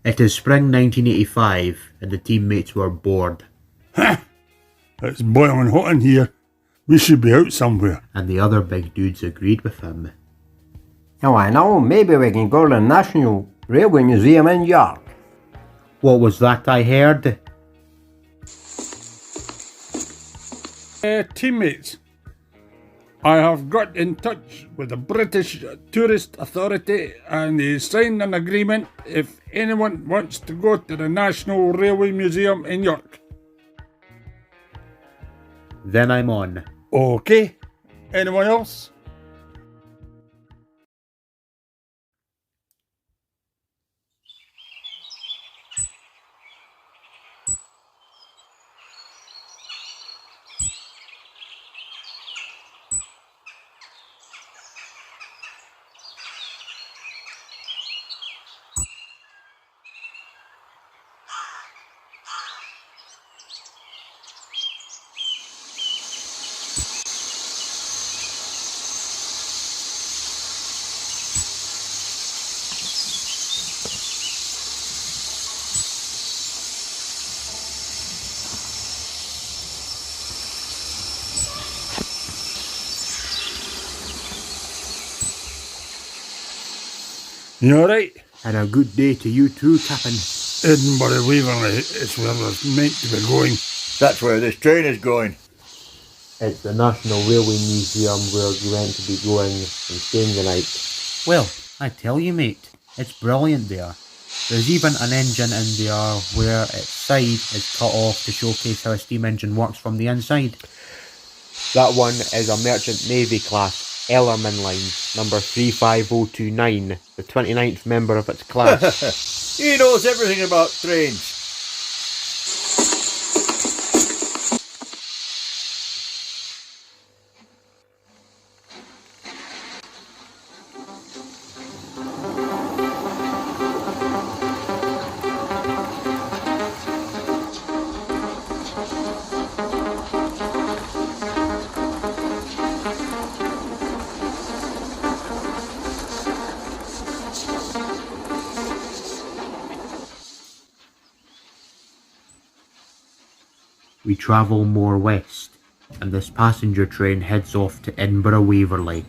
It is spring 1985 and the teammates were bored. Ha! It's boiling hot in here. We should be out somewhere. And the other big dudes agreed with him. Oh, I know. Maybe we can go to the National Railway Museum in York. What was that I heard? Teammates, I have got in touch with the British Tourist Authority and they signed an agreement if anyone wants to go to the National Railway Museum in York. Then I'm on. Okay. Anyone else? You alright? And a good day to you too, Captain. Edinburgh Waverley is where we're meant to be going. That's where this train is going. It's the National Railway Museum where you meant to be going and staying the night. Well, I tell you mate, it's brilliant there. There's even an engine in there where its side is cut off to showcase how a steam engine works from the inside. That one is a Merchant Navy class Ellerman line, number 35029, the 29th member of its class. He knows everything about trains. We travel more west, and this passenger train heads off to Edinburgh Waverley.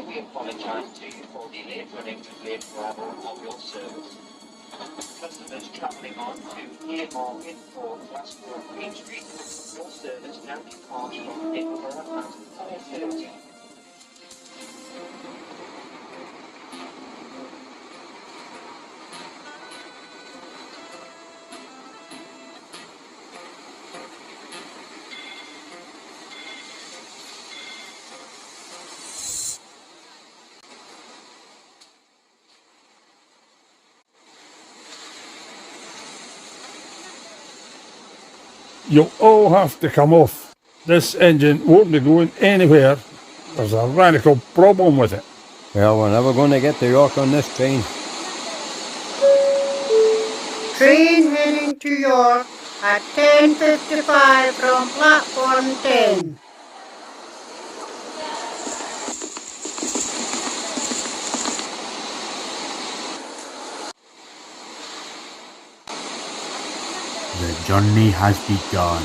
We apologise to you for the late running and late arrival of your service. Customers travelling on to Near Orient or Glasgow Queen Street, your service now departs from Edinburgh at 4:30. You'll all have to come off. This engine won't be going anywhere. There's a radical problem with it. Well, we're never going to get to York on this train. Train heading to York at 10:55 from platform 10. The journey has begun.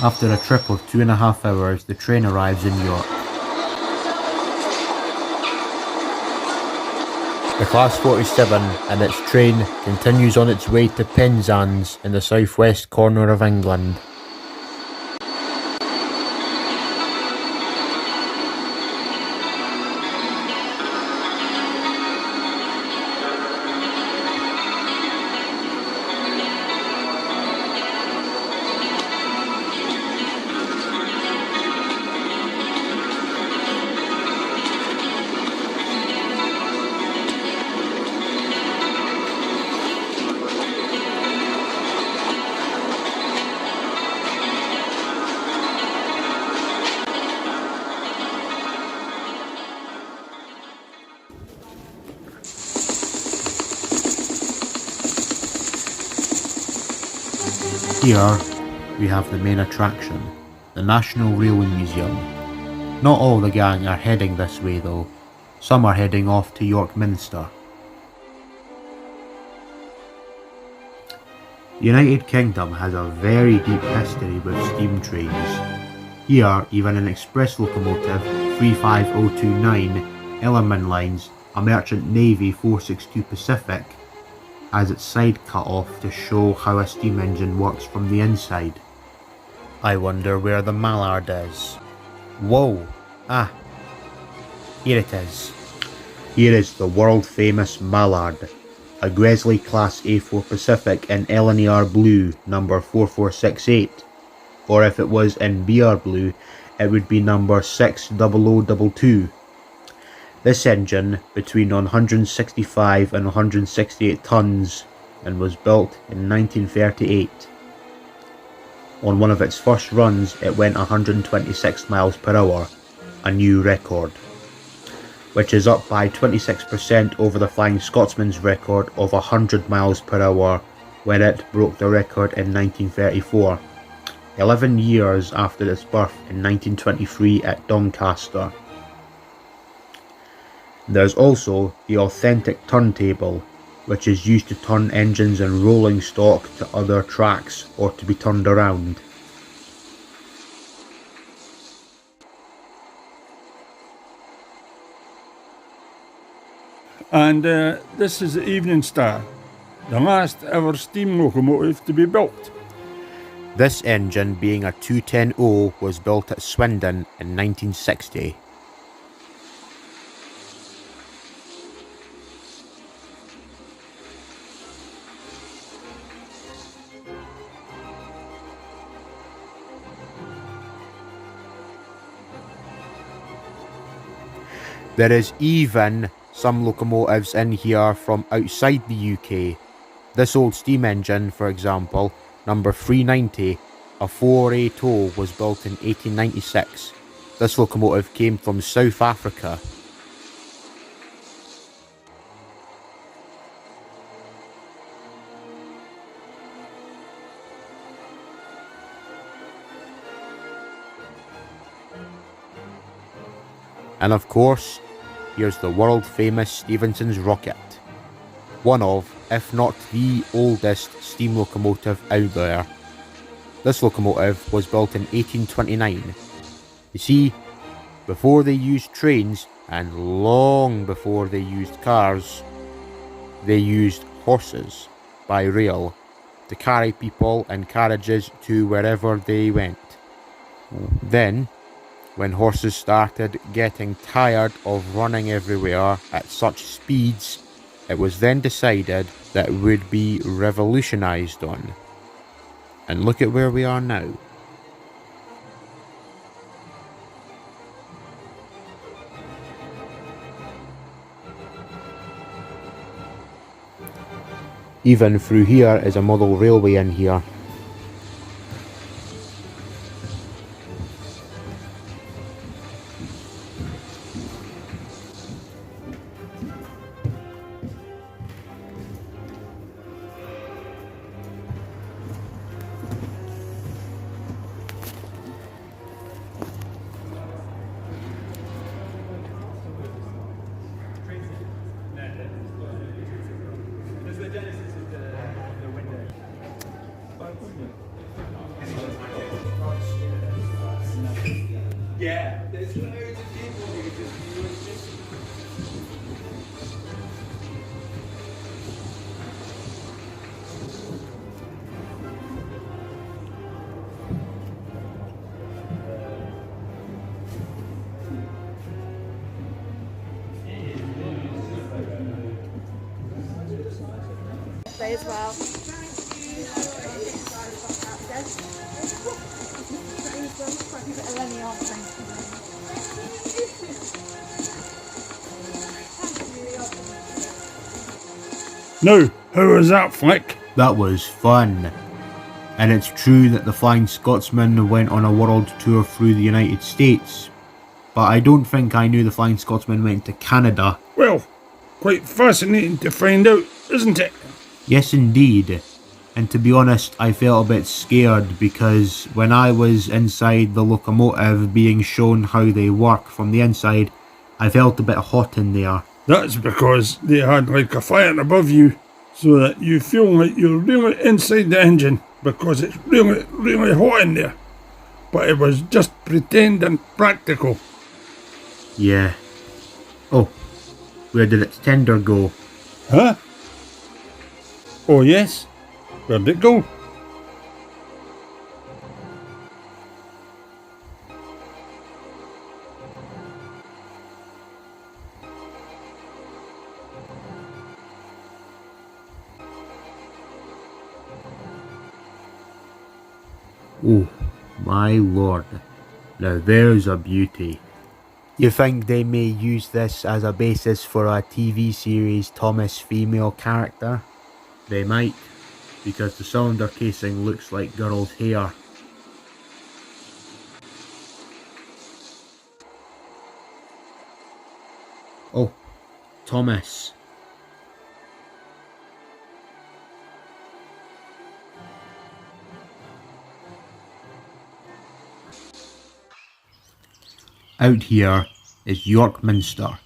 After a trip of 2.5 hours, the train arrives in York. The Class 47 and its train continues on its way to Penzance in the southwest corner of England. Here we have the main attraction, the National Railway Museum. Not all the gang are heading this way though, some are heading off to York Minster. The United Kingdom has a very deep history with steam trains. Here, even an express locomotive 35029 Ellerman Lines, a Merchant Navy 462 Pacific, has its side cut off to show how a steam engine works from the inside. I wonder where the mallard is. Whoa! Ah! Here it is. Here is the world famous mallard, a Gresley Class A4 Pacific in LNER Blue number 4468, or if it was in BR Blue it would be number 60022. This engine, between 165 and 168 tons, and was built in 1938. On one of its first runs it went 126 miles per hour, a new record, which is up by 26% over the Flying Scotsman's record of 100 miles per hour when it broke the record in 1934, 11 years after its birth in 1923 at Doncaster. There's also the authentic turntable, which is used to turn engines and rolling stock to other tracks or to be turned around. And this is the Evening Star, the last ever steam locomotive to be built. This engine, being a 210O, was built at Swindon in 1960. There is even some locomotives in here from outside the UK. This old steam engine, for example, number 390, a 4A tow, was built in 1896. This locomotive came from South Africa. And of course, here's the world famous Stephenson's rocket. One of, if not the oldest steam locomotive out there. This locomotive was built in 1829. You see, before they used trains, and long before they used cars, they used horses by rail to carry people and carriages to wherever they went. Then, when horses started getting tired of running everywhere at such speeds, it was then decided that it would be revolutionised on. And look at where we are now. Even through here is a model railway in here. Yeah, there's loads of people here. As well. No, who was that, Flick? That was fun. And it's true that the Flying Scotsman went on a world tour through the United States, but I don't think I knew the Flying Scotsman went to Canada. Well, quite fascinating to find out, isn't it? Yes indeed. And to be honest, I felt a bit scared because when I was inside the locomotive being shown how they work from the inside, I felt a bit hot in there. That's because they had like a fire above you, so that you feel like you're really inside the engine, because it's really, really hot in there. But it was just pretend and practical. Yeah. Oh, where did its tender go? Huh? Oh yes? Where'd it go? Oh, my lord. Now there's a beauty. You think they may use this as a basis for a TV series Thomas female character? They might, because the cylinder casing looks like girl's hair. Oh, Thomas. Out here is York Minster,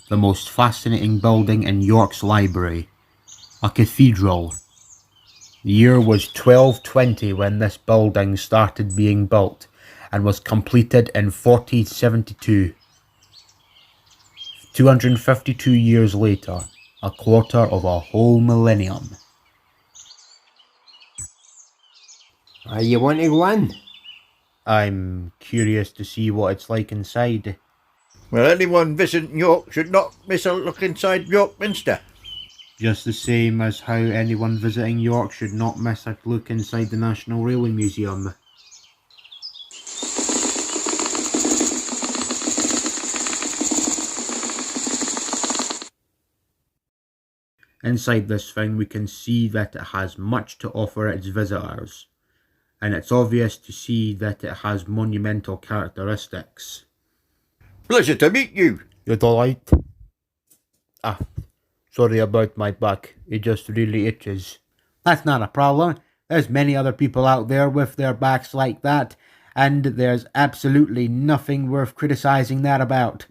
the most fascinating building in York's library, a cathedral. The year was 1220 when this building started being built and was completed in 1472. 252 years later, a quarter of a whole millennium. You want to go in? I'm curious to see what it's like inside. Well, anyone visiting York should not miss a look inside York Minster. Just the same as how anyone visiting York should not miss a look inside the National Railway Museum. Inside this thing we can see that it has much to offer its visitors, and it's obvious to see that it has monumental characteristics. Pleasure to meet you. You're alright? Ah, sorry about my back, it just really itches. That's not a problem. There's many other people out there with their backs like that, and there's absolutely nothing worth criticizing that about.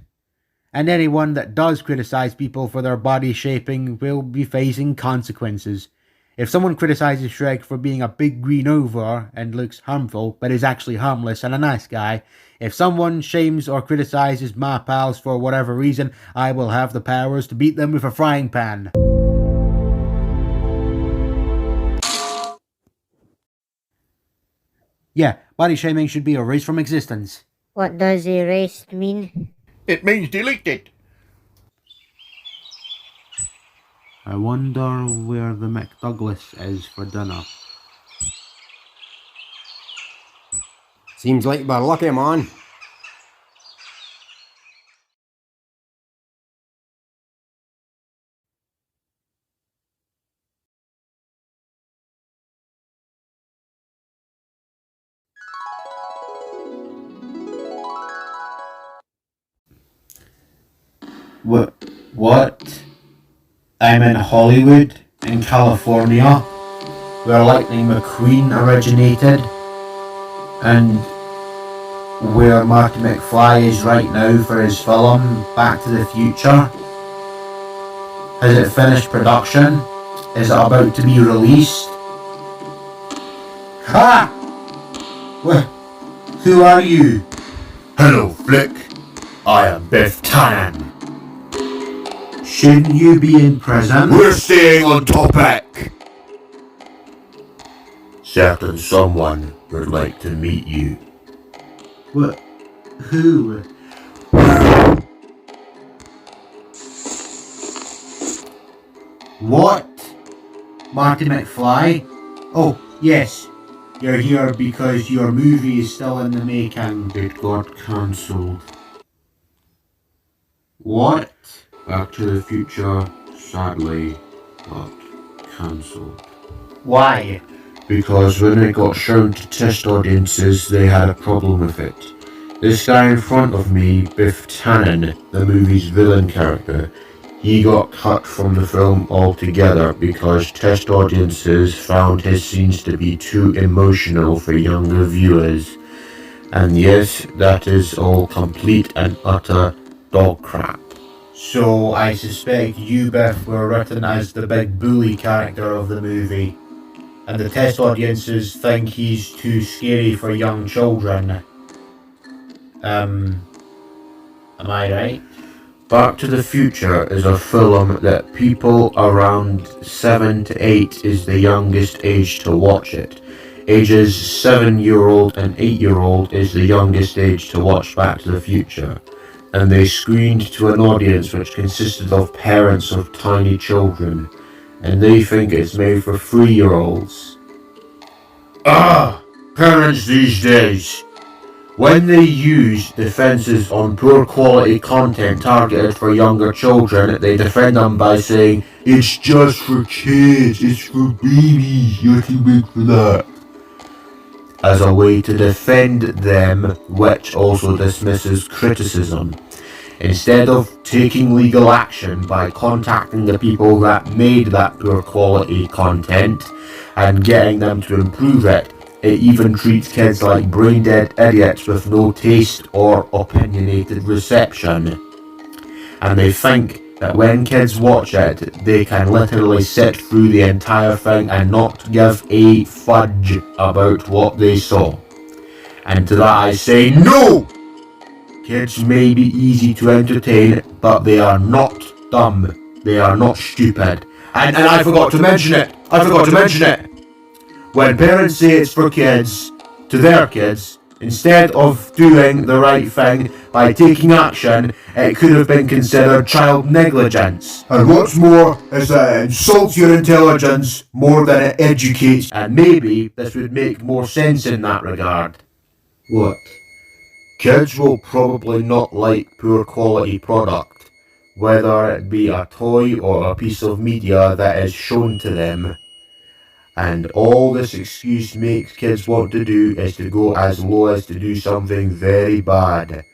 And anyone that does criticize people for their body shaping will be facing consequences. If someone criticizes Shrek for being a big green over and looks harmful, but is actually harmless and a nice guy, if someone shames or criticizes my pals for whatever reason, I will have the powers to beat them with a frying pan. Yeah, body shaming should be erased from existence. What does erased mean? It means deleted. I wonder where the McDouglas is for dinner. Seems like we're lucky, man. What? I'm in Hollywood, in California, where Lightning McQueen originated, and where Marty McFly is right now for his film Back to the Future. Has it finished production? Is it about to be released? Ha! Who are you? Hello, Flick. I am Biff Tannen. Shouldn't you be in prison? We're staying on topic. Certain someone would like to meet you. What? Who? What? Marty McFly? Oh, yes. You're here because your movie is still in the making. It got cancelled. What? Back to the Future, sadly, got cancelled. Why? Because when it got shown to test audiences, they had a problem with it. This guy in front of me, Biff Tannen, the movie's villain character, he got cut from the film altogether because test audiences found his scenes to be too emotional for younger viewers. And yes, that is all complete and utter dog crap. So I suspect you, Biff, were written as the big bully character of the movie, and the test audiences think he's too scary for young children. Am I right? Back to the Future is a film that people around 7 to 8 is the youngest age to watch it. Ages 7-year-old and 8-year-old is the youngest age to watch Back to the Future. And they screened to an audience which consisted of parents of tiny children. And they think it's made for 3-year-olds. Parents these days. When they use defences on poor quality content targeted for younger children, they defend them by saying, it's just for kids, it's for babies, you're too big for that. As a way to defend them, which also dismisses criticism. Instead of taking legal action by contacting the people that made that poor quality content and getting them to improve it, it even treats kids like brain-dead idiots with no taste or opinionated reception. And they think that when kids watch it, they can literally sit through the entire thing and not give a fudge about what they saw. And to that I say, no! Kids may be easy to entertain, but they are not dumb. They are not stupid. And I forgot to mention it! When parents say it's for kids, to their kids, instead of doing the right thing by taking action, it could have been considered child negligence. And what's more is that it insults your intelligence more than it educates. And maybe this would make more sense in that regard. What? Kids will probably not like poor quality product, whether it be a toy or a piece of media that is shown to them. And all this excuse makes kids want to do is to go as low as to do something very bad.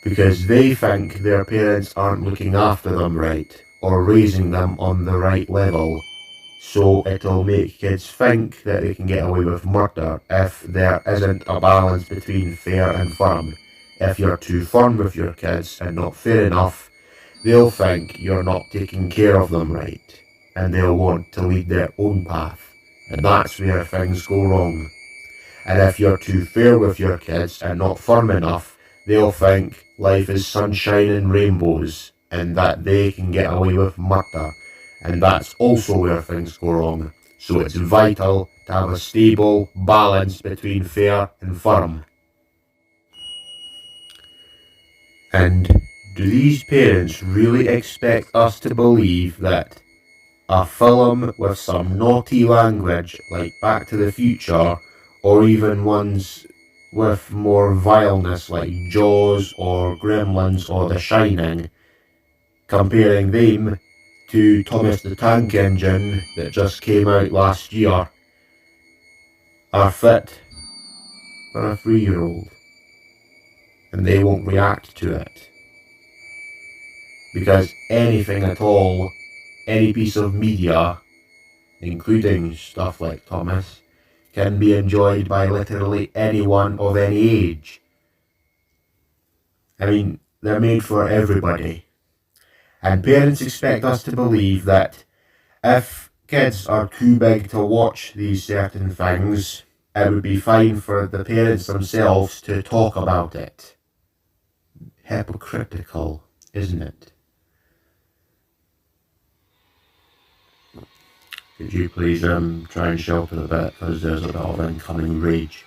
Because they think their parents aren't looking after them right, or raising them on the right level. So it'll make kids think that they can get away with murder if there isn't a balance between fair and firm. If you're too firm with your kids and not fair enough, they'll think you're not taking care of them right. And they'll want to lead their own path. And that's where things go wrong. And if you're too fair with your kids and not firm enough, they'll think life is sunshine and rainbows, and that they can get away with murder. And that's also where things go wrong. So it's vital to have a stable balance between fair and firm. And do these parents really expect us to believe that a film with some naughty language like Back to the Future, or even ones with more vileness like Jaws or Gremlins or The Shining, comparing them to Thomas the Tank Engine that just came out last year, are fit for a 3-year-old, and they won't react to it. Because anything at all, any piece of media, including stuff like Thomas, can be enjoyed by literally anyone of any age. I mean, they're made for everybody. And parents expect us to believe that if kids are too big to watch these certain things, it would be fine for the parents themselves to talk about it. Hypocritical, isn't it? Could you please try and shelter a bit, because there's a bit of incoming rage.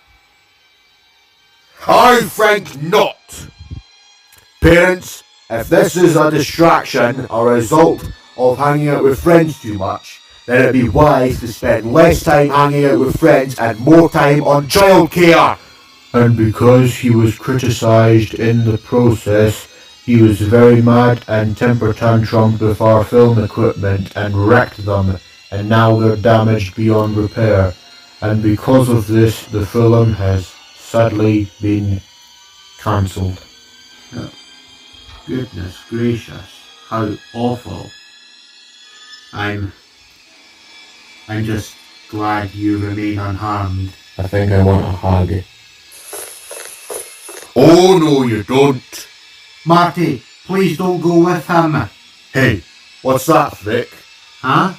I think not. Parents, if this is a distraction or a result of hanging out with friends too much, then it'd be wise to spend less time hanging out with friends and more time on childcare. And because he was criticised in the process, he was very mad and temper tantrumed with our film equipment and wrecked them, and now they're damaged beyond repair. And because of this, the film has sadly been cancelled. Oh, goodness gracious, how awful. I'm just glad you remain unharmed. I think I want a hug. Oh no, you don't. Marty, please don't go with him. Hey, what's that, Vic? Huh?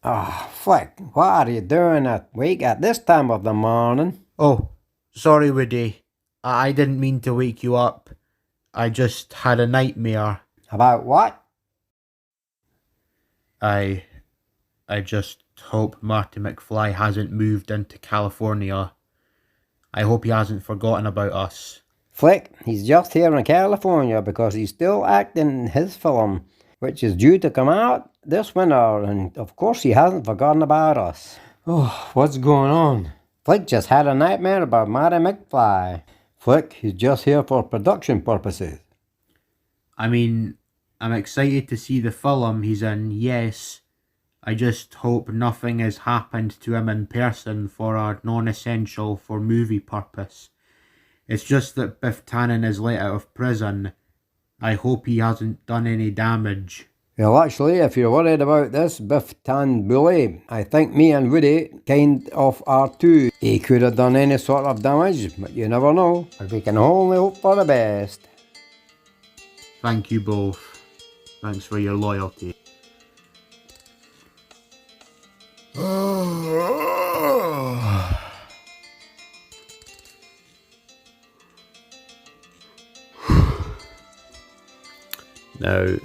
Oh, Flick, what are you doing awake at this time of the morning? Oh, sorry, Woody. I didn't mean to wake you up. I just had a nightmare. About what? I just hope Marty McFly hasn't moved into California. I hope he hasn't forgotten about us. Flick, he's just here in California because he's still acting in his film, which is due to come out this winter, and of course he hasn't forgotten about us. Oh, what's going on? Flick just had a nightmare about Marty McFly. Flick, he's just here for production purposes. I mean, I'm excited to see the film he's in, yes. I just hope nothing has happened to him in person for a non-essential for movie purpose. It's just that Biff Tannen is let out of prison. I hope he hasn't done any damage. Well, actually, if you're worried about this Biff Tan bully, I think me and Woody kind of are too. He could have done any sort of damage, but you never know. But we can only hope for the best. Thank you both. Thanks for your loyalty. Now,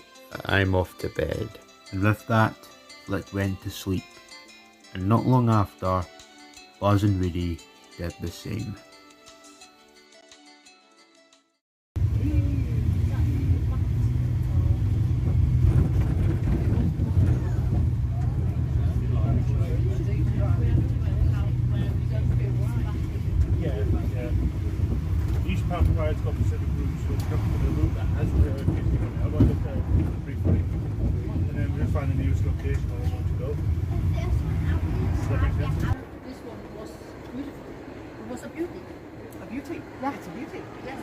I'm off to bed. And with that, Flick went to sleep. And not long after, Buzz and Woody did the same. Each path provides got specific routes, so it's come to the route that has the I want to look at it briefly, and then we'll find the nearest location where we want to go. Does that make sense? This one was beautiful. It was a beauty. A beauty? Yeah, it's a beauty. Yes.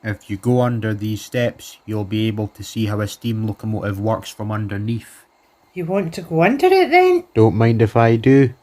If you go under these steps, you'll be able to see how a steam locomotive works from underneath. You want to go under it then? Don't mind if I do.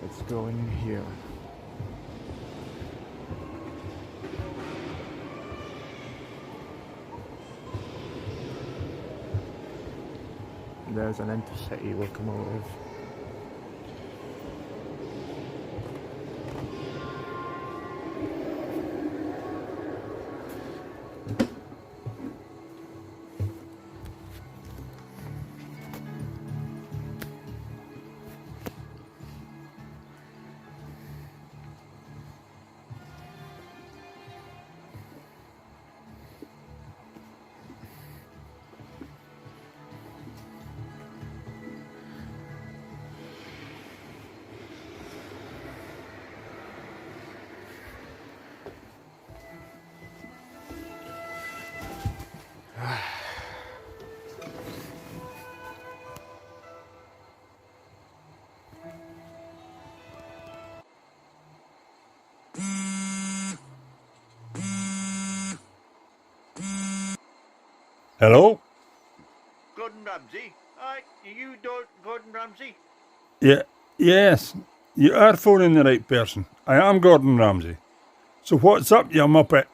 Let's go in here. there's an intercity locomotive. Hello? Gordon Ramsay? Aye, you don't Gordon Ramsay? Yes, you are phoning the right person. I am Gordon Ramsay. So what's up, you muppet?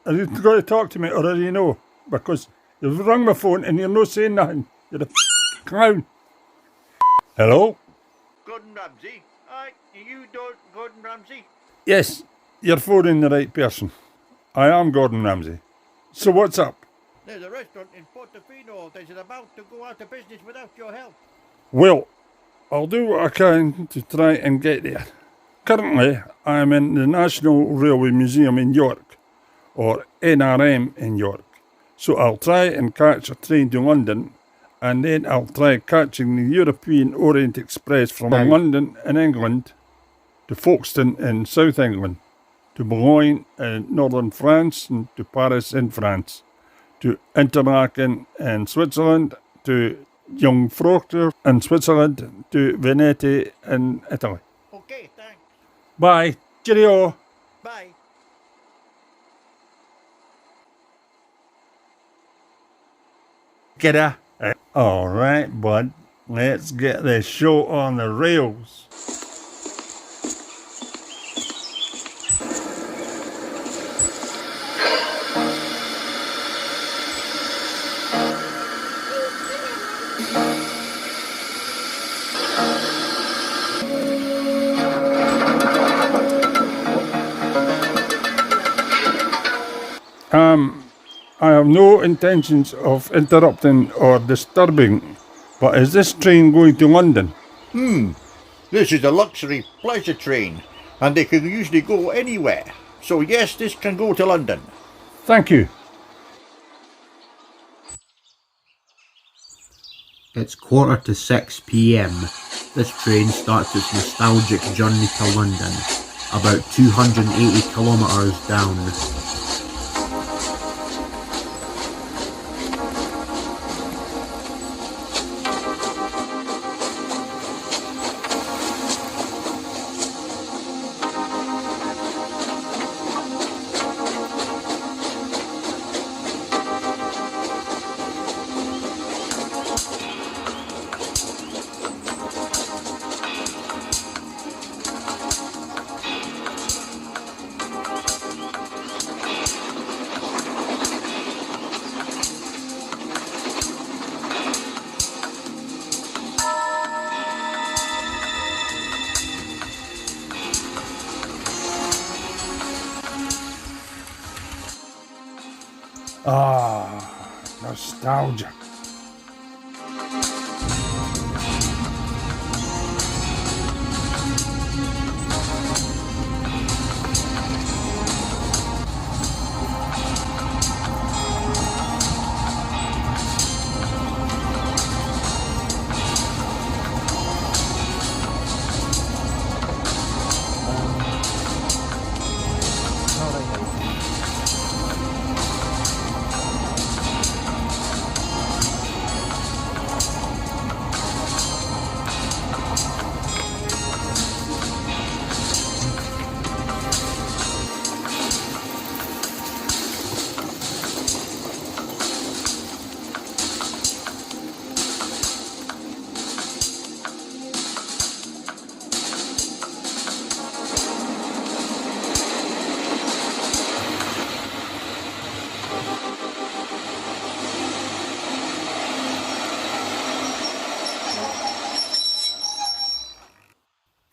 Are you going to talk to me or are you no? Because you've rung my phone and you're no saying nothing. You're a clown. Hello? Gordon Ramsay? Aye, you don't Gordon Ramsay? Yes, you're phoning the right person. I am Gordon Ramsay. So what's up? There's a restaurant in Portofino that is about to go out of business without your help. Well, I'll do what I can to try and get there. Currently, I am in the National Railway Museum in York, or NRM in York. So I'll try and catch a train to London, and then I'll try catching the European Orient Express from London in England to Folkestone in South England, to Boulogne in northern France, and to Paris in France, to Interlaken in Switzerland, to Jungfraujoch in Switzerland, to Veneti in Italy. Okay, thanks. Bye. Cheerio. Bye. Get her. All right, bud. Let's get this show on the rails. I have no intentions of interrupting or disturbing, but is this train going to London? This is a luxury pleasure train, and they can usually go anywhere. So yes, this can go to London. Thank you. It's 6:15 p.m. This train starts its nostalgic journey to London, about 280 kilometres down. Nostalgia.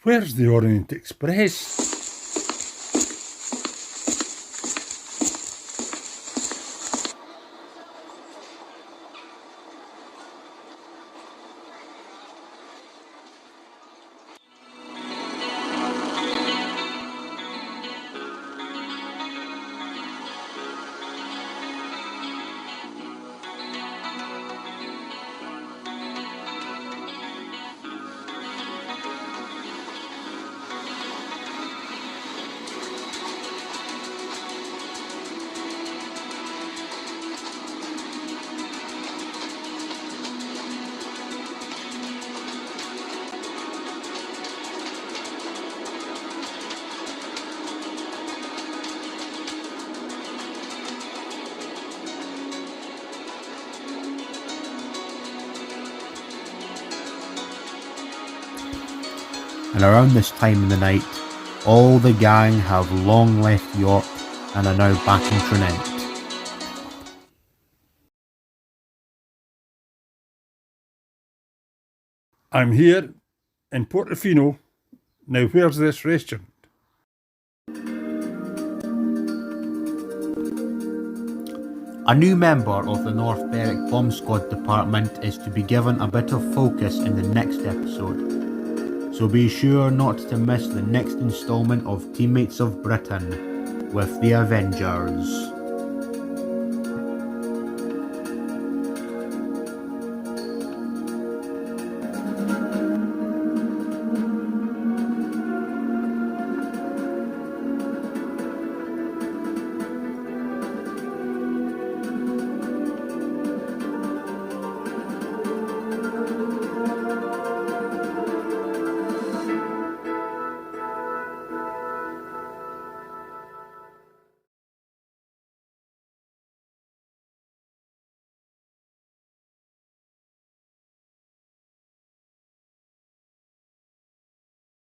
Where's the Orient Express? And around this time in the night, all the gang have long left York and are now back in Trinent. I'm here in Portofino. Now where's this restaurant? A new member of the North Berwick Bomb Squad department is to be given a bit of focus in the next episode. So be sure not to miss the next instalment of Teammates of Britain with the Avengers.